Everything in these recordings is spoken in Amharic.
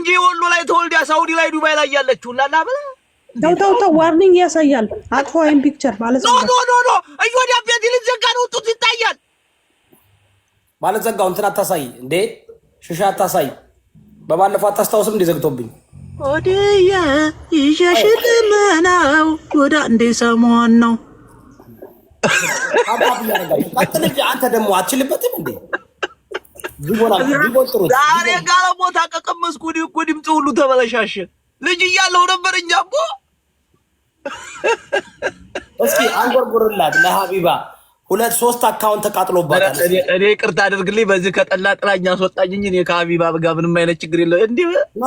እንጂ ወሎ ላይ ተወልዳ ሳውዲ ላይ ዱባይ ላይ ያለችው ላላበ ተው ዋርኒንግ ያሳያል። አጥፎ አይን ፒክቸር ማለት ነው። ኖ እዮዳ ቤት ልዘጋ ነው ጡት ይታያል ማለት ዘጋው እንትን አታሳይ እንዴ ሽሻ አታሳይ። በባለፈው አታስታውስም እንዴ ዘግቶብኝ ወዲያ ይሸሽልመናው ወዳ እንደ ሰሞን ነው አባብያ አንተ ደግሞ አትችልበትም እንዴ ዲቦላ ዛሬ ጋር ቦታ ከቀመስኩ እኮ ድምጽ ሁሉ ተበለሻሸ። ልጅ እያለሁ ነበር እንጃቦ እስኪ አንጎርጎርላት ለሀቢባ 2-3 አካውንት ተቃጥሎባታል። እኔ ይቅርታ አድርግልኝ በዚህ ከጠላ ጥላኛ አስወጣኝ እንጂ እኔ ከሀቢባ ጋር ምንም አይነት ችግር የለው። እንዴ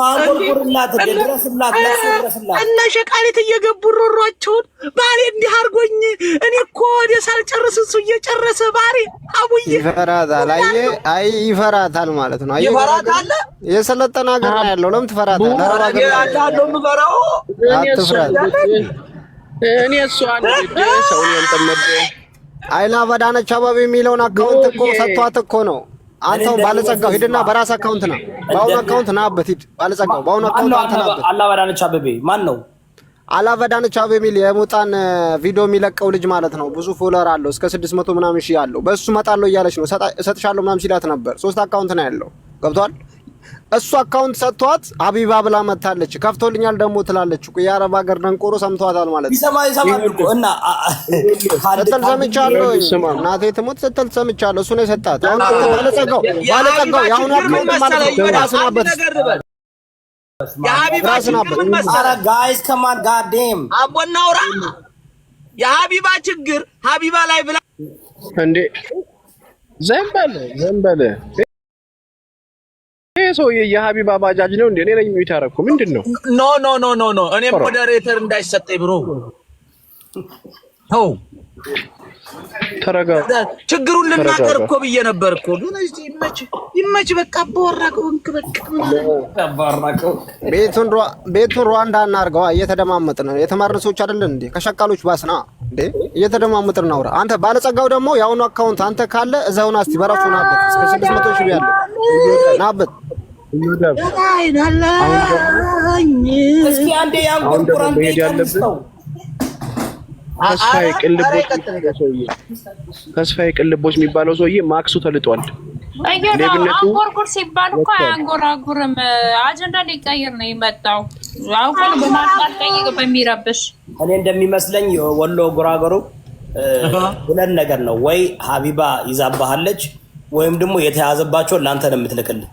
አንጎርጎርላት ድረስላት ለሱረስላት እና ሸቃሪት እየገቡ ሮሯቸውን ባሬ እንዲህ አርጎኝ እኔ እኮ ወደ ሳልጨርስ እሱ እየጨረሰ ባሬ አቡዬ ይፈራታል። አይ ይፈራታል ማለት ነው። ይፈራታል። የሰለጠነ ሀገር ነው ያለው። ለምን ትፈራታለህ? አላለው ምፈራው አትፍራት። እኔ እሱ አንድ ሰው ያንተመደ አይላ በዳነች አበቤ የሚለውን አካውንት እኮ ሰጥቷት እኮ ነው። አንተው ባለጸጋው ሂድና በራስ አካውንት ና፣ በአሁኑ አካውንት ናበት። ሂድ ባለጸጋው በአሁኑ አካውንት አንተ ናበት። አላ በዳነች አበቤ ማን ነው? አላ በዳነች አበቤ የሚል የሙጣን ቪዲዮ የሚለቀው ልጅ ማለት ነው። ብዙ ፎሎወር አለው እስከ 600 ምናምን ሺህ አለው። በሱ መጣለው እያለች ነው እሰጥሻለሁ ምናምን ሲላት ነበር። 3 አካውንት ነው ያለው። ገብቷል። እሱ አካውንት ሰጥቷት ሀቢባ ብላ መታለች። ከፍቶልኛል ደግሞ ትላለች እኮ የአረብ ሀገር ደንቆሮ ሰምቷታል ማለት ነው። ይሰማል እኮ እና ስትል ሰምቻለሁ። እናቴ ትሞት ስትል ሰምቻለሁ። እሱ ነው የሰጣት። አሁን ባለጸጋው የአሁኑ አካውንት ማለት ነው ራስን አበት የሀቢባ ችግር ምን መሰለህ? ጋይስ ከማን ጋዴም አቦናውራ የሀቢባ ችግር ሀቢባ ላይ ብላ እንዴ ዘንበለ ሰውዬ የሀቢባ ባጃጅ ነው እንዴ? እኔ ነኝ የሚታረኩ ምንድነው? ኖ እኔ ሞዴሬተር እንዳይሰጠኝ ብሮ ነው። ተረጋጋ። ችግሩን ልናገር እኮ ብዬ ነበር እኮ ግን ይመች በቃ አባወራቀው ቤቱን ሩዋንዳ እናርገዋ። እየተደማመጥን ነው። የተማርን ሰዎች አይደለን እንዴ? ከሸቃሎች ባስና እንዴ? እየተደማመጥን ነው። አንተ ባለጸጋው ደግሞ የአሁኑ አካውንት አንተ ካለ እዛውና እስቲ በራሱ ናበት እስከ 600 ሺህ ያለው ናበት። እስኪ አንዴ ያንጎርጎራን ነው ተስፋዬ ቅልቦች የሚባለው ሰውዬ ማክሱ ተልጧል። አንጎርጉር ሲባል እኮ አያንጎራጉርም። አጀንዳ ሊቀይር ነው የመጣው። አሁን በማጣጣኝ በሚረብሽ እኔ እንደሚመስለኝ ወሎ ጎራጎሩ ሁለት ነገር ነው። ወይ ሀቢባ ይዛባሃለች ወይም ደግሞ የተያዘባቸው ላንተ ነው የምትልክልህ።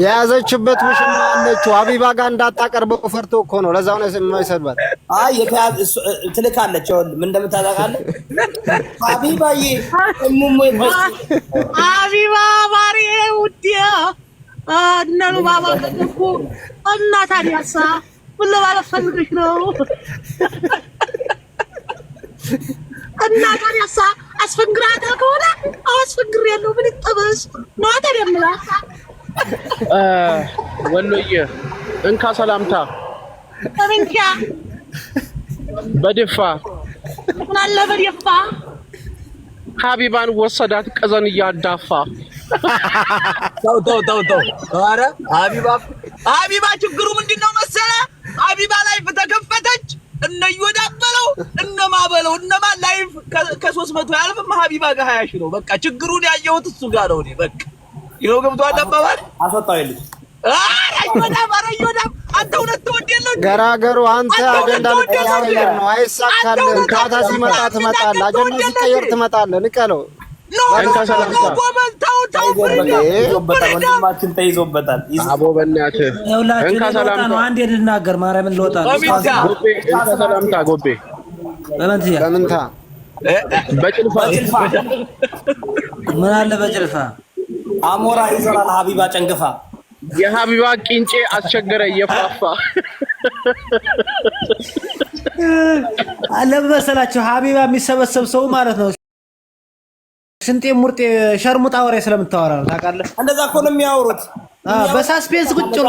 የያዘችበት ውሽማ አለችው ሀቢባ ጋር እንዳታቀርበው ፈርቶ እኮ ነው። ለዛው ነው የማይሰድባት። አይ የተያዘ ትልካለች። ምን እንደምታዛቃለህ ሀቢባዬ እሙሙ ሀቢባ ባሪ ውዲያ እነሉ ባባ ከነኩ እና ታዲያሳ ምን ለማለት ፈልገሽ ነው? እና ታዲያሳ አስፈንግራታ ከሆነ አስፈንግሬያለሁ። ምን ይጠበስ ነው ታዲያምላ ወሎዬ እንካ ሰላምታ እንካ በደፋ ምን አለ በደፋ ሀቢባን ወሰዳት ቀዘን እያዳፋ ተው ኧረ ሀቢባ ችግሩ ምንድነው መሰለ? ሀቢባ ላይ ተከፈተች እነዮዳበለው እነማበለው እነማ ላይፍ ከ300 ያልፍም ሀቢባ ጋር 20 ሺህ ነው። በቃ ችግሩን ያየሁት እሱ ጋር ነው። በቃ ይኸው ገብቷል። አባባል አስወጣው ይልኝ አንተ ሁለት ተወደለ ገራገሩ አንተ አጀንዳ ልትቀይር ነው። አይሳካልህም። ካታ ሲመጣ ትመጣለህ። አጀንዳ ሲቀየር ትመጣለህ። ንቀለው ወንድማችን ተይዞበታል። አቦ በእናትህ እንካ ሰላምታ ነው። አንዴ ልናገር ማርያምን ልወጣ እንካ ሰላምታ ጎቤ በምንታ በጭልፋ ምን አለ በጭልፋ አሞራ ይዞራል። ሀቢባ ጨንግፋ የሀቢባ ቂንጬ አስቸገረ እየፋፋ አለ መሰላችሁ። ሀቢባ የሚሰበሰብ ሰው ማለት ነው ሽንጤ ሙርጤ ሸርሙጣ ወሬ ስለምታወራ ነው። ታውቃለህ? እንደዛ እኮ ነው የሚያወሩት። በሳስፔንስ ቁጭ ብሎ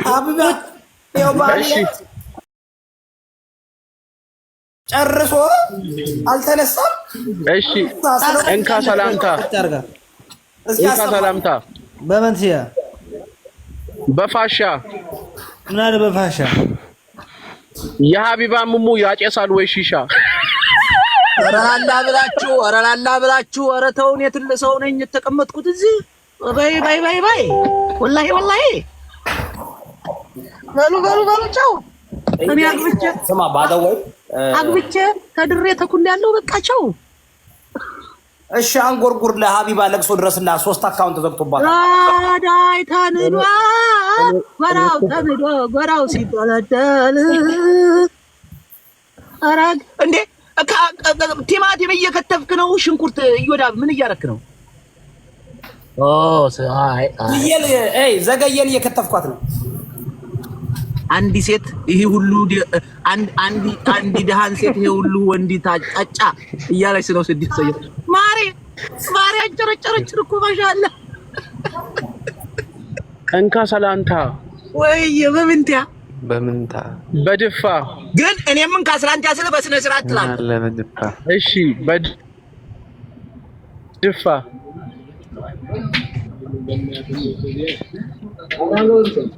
ሀቢባ ያው ባሊ ጨርሶ አልተነሳም። እሺ እንካ ሰላምታ እንካ ሰላምታ በመንሲያ በፋሻ ምን አለ በፋሻ የሀቢባ ሙሙ ያጨሳል ወይ ሺሻ? ኧረ ላላ ብላችሁ ኧረ ተውን። የትል ሰው ነኝ የተቀመጥኩት እዚህ። ባይ ወላሂ በሉ ቻው። እኔ አግብቼ ተድሬ ተኩል ያለው በቃ ቻው። እሺ አንጎርጉር ለሀቢባ ለቅሶ ድረስና 3 አካውንት ተዘግቶባታል። አዳይ ታንዷ ጎራው ሲደለደል አራግ እንዴ ቲማቲም እየከተፍክ ነው? ሽንኩርት እዮዳብ ምን እያረክ ነው? ዘገየን እየከተፍኳት ነው። አንዲ ሴት ይሄ ሁሉ አንዲ ደሃን ሴት ይሄ ሁሉ ወንዲ ታጫጫ እያለች ነው። ስድስት ሰው ማሪ አጨረጨረች እኮ ማሻአላ። እንካ ሰላንታ ወይ በምንታ በድፋ ግን እኔም እንካ ሰላንታ ስለ በስነ ስርዓት ትላለህ። እሺ በድፋ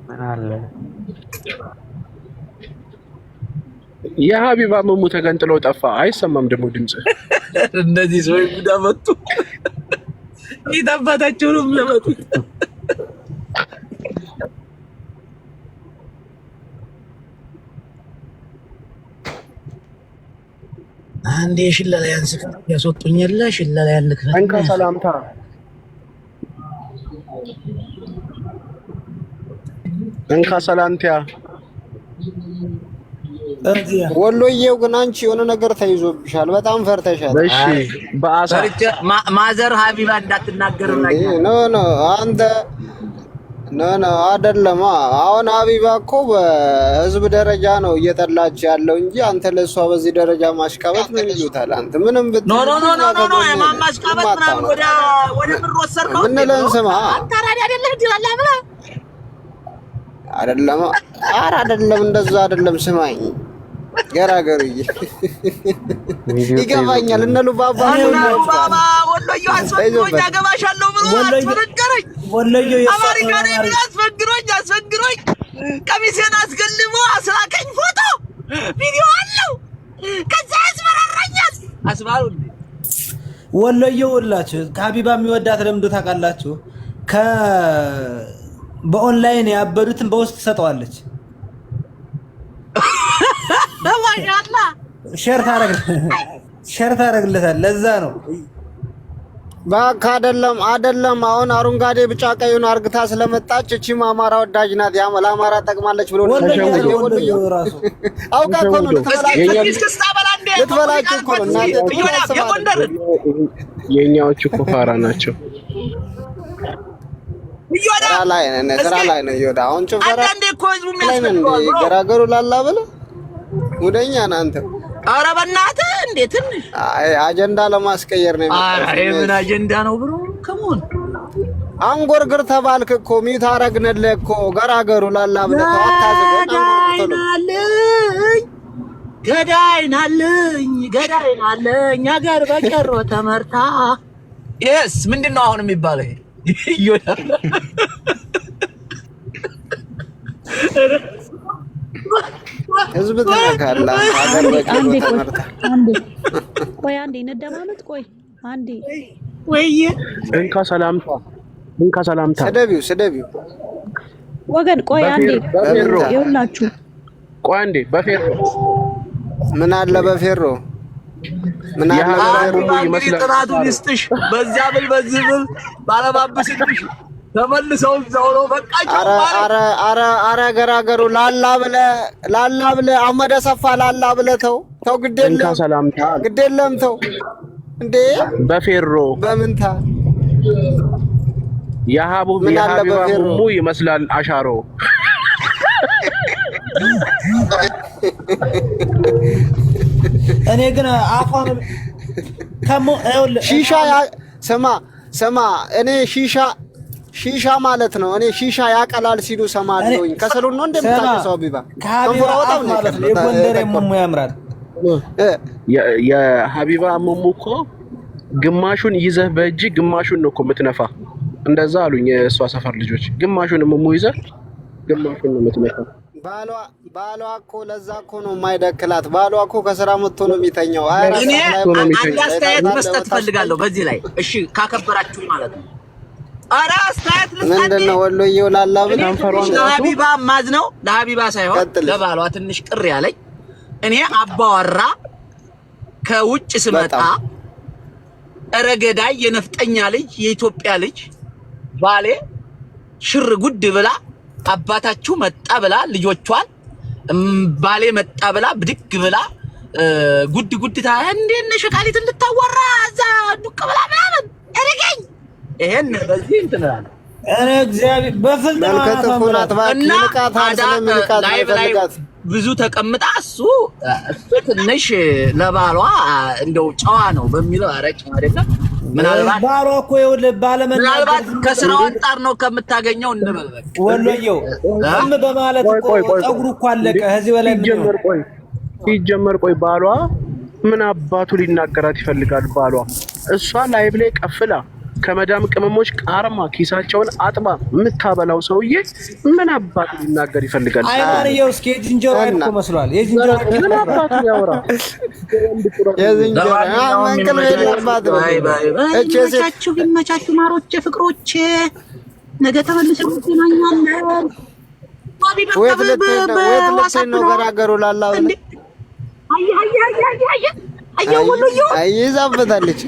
ምን አለ የሀቢባ ሙሙ ተገንጥሎ ጠፋ። አይሰማም ደግሞ ድምጽ። እነዚህ ሰዎች ጉዳ መጡ። ይታባታቸው ነው ለመጡት። አንዴ ሽለላ ያንስክ ያስወጡኛል። ሽለላ ያንክ አንካ ሰላምታ እንካ ሰላንቲያ ወሎዬው ግን አንቺ የሆነ ነገር ተይዞብሻል። በጣም ፈርተሻል። እሺ በአሳ ማዘር ሀቢባ እንዳትናገርላኝ ኖ አንተ ኖ አይደለም። አሁን ሀቢባ እኮ በህዝብ ደረጃ ነው እየጠላች ያለው እንጂ አንተ ለሷ በዚህ ደረጃ ማሽቃበጥ ምን ይሉታል? አንተ ምንም ብት ኖ የማማሽቃበጥ ምናምን ወደ ብር ወሰርከው ምን ለንስማ አንተ አራዳ አይደለህ እንዴ ብለ አይደለም። አይደለም እንደዛ አይደለም። ስማኝ ገራገሩዬ ይገባኛል። እነ ሉባባ ወሎዮ አስፈግሮኝ አገባሻለሁ ብሎ አስፈገረኝ። ወሎዮ አማሪካኔ አስፈግሮኝ ቀሚሴን አስገልቦ አስላከኝ። ፎቶ ቪዲዮ አለው። ከዛ ያስፈራራኛል። አስባሉ ወሎዮ ሁላችሁ ከሀቢባ የሚወዳት ለምዶ ታውቃላችሁ። በኦንላይን ያበዱትን በውስጥ ሰጠዋለች። ማሻአላ ሸር ታረግለታል። ለዛ ነው ባካ አይደለም። አሁን አረንጓዴ ቢጫ ቀዩን አርግታ ስለመጣች እቺ አማራ ወዳጅ ናት፣ ለአማራ ጠቅማለች ብሎ ወሎዮ ራሱ አውቃ እኮ ነው ልትበላችሁ እኮ ነው። የኛዎቹ እኮ ፋራ ናቸው። ስራ ላይ ነው ይወዳ አሁን ጭፈራ ገራገሩ ላላ ብለ ወደኛ ናንተ። ኧረ በእናትህ እንዴ ትንሽ አጀንዳ ለማስቀየር ነው። ኧረ ምን አጀንዳ ነው ብሎ ከሞን አንጎርግር ተባልክ እኮ ሚት አረግነልህ እኮ ገራገሩ ላላ ብለ ተዋታዘገን ገዳይናለኝ አገር በቀሮ ተመርታ። ኤስ ምንድነው አሁን የሚባለው? ይዮዳል ህዝብ ተነካላ ሀገር በቀሎ ተመርታ። አንዴ እንደማመጥ አንዴ ወይ እንካ ሰላምታ ስደቢው ወገን አንዴ ይኸውላችሁ አንዴ በፌሮ ምን አለ በፌሮ ምን አለ ይመስላል። ጥራቱን ይስጥሽ። በዚያ ብል በዚህ ብል ባለባብስሽ ተመልሰው እዛው ነው በቃ። አረ ገራገሩ ላላ ብለ አህመድ አሰፋ ላላ ብለ ተው ግዴለም ተው እንዴ በፌሮ በምንታ የሀቢባ ሙሙ ይመስላል አሻሮ። እኔ ግን አቋም ሺሻ ስማ እኔ ሺሻ ማለት ነው። እኔ ሺሻ ያቀላል ሲሉ ሰማለሁኝ። ከሰሉን ነው እንደምታቀሰው ሀቢባ ከሀቢባ ማለት ነው። የጎንደር ሙሙ ያምራል። የሀቢባ ሙሙ እኮ ግማሹን ይዘህ በእጅ ግማሹን ነው እኮ የምትነፋ። እንደዛ አሉኝ የእሷ ሰፈር ልጆች። ግማሹን ሙሙ ይዘህ ግማሹን ነው የምትመታው። ባሏ እኮ ለዛ እኮ ነው የማይደክላት። ባሏ እኮ ከስራ መጥቶ ነው የሚተኛው። እኔ አንድ አስተያየት መስጠት ፈልጋለሁ በዚህ ላይ እሺ፣ ካከበራችሁ ማለት ነው። ኧረ አስተያየት ልስጥ። ምንድነው ወሎዬው ላላ ብለን ለሀቢባ ማዝ ነው ለሀቢባ ሳይሆን ለባሏ ትንሽ ቅር ያለኝ እኔ አባወራ ከውጭ ስመጣ ረገዳይ የነፍጠኛ ልጅ የኢትዮጵያ ልጅ ባሌ ሽር ጉድ ብላ አባታችሁ መጣ ብላ ልጆቿን ባሌ መጣ ብላ ብድግ ብላ ጉድ ጉድ ታ እንዴት ነሽ ቃሊት እንድታወራ እዛ ዱቅ ብላ ምናምን እረገኝ ይሄን በዚህ እንትናል እኔ እግዚአብሔር በፍልጥ ብዙ ተቀምጣ እሱ ትንሽ ለባሏ እንደው ጨዋ ነው በሚለው አረጭ አይደለም። ምናልባት ባሏ እኮ ይኸውልህ ምናልባት ከስራው አንጻር ነው ከምታገኘው እንበል በቃ ወሎዬው ዝም በማለት እኮ ፀጉሩ እኮ አለቀ። ከዚህ በላይ ሲጀመር ቆይ ባሏ ምን አባቱ ሊናገራት ይፈልጋል? ባሏ እሷ ላይቭ ላይ ቀፍላ ከመዳም ቅመሞች ቃርማ ኪሳቸውን አጥባ የምታበላው ሰውዬ ምን አባቱ ሊናገር ይፈልጋል? አይማርየው እስኪ የዝንጀሮ እኮ መስሏል። የዝንጀሮ ምን አባቱ ያወራ? የዝንጀሮ አንቀል የለባት ነው። እቻችሁ ይመቻችሁ ማሮቼ ፍቅሮቼ፣ ነገ ተመልሰን እንገናኛለን። ወይት ልትሄድ ነው ገራገሩ ላላው አይ ይዛበታለች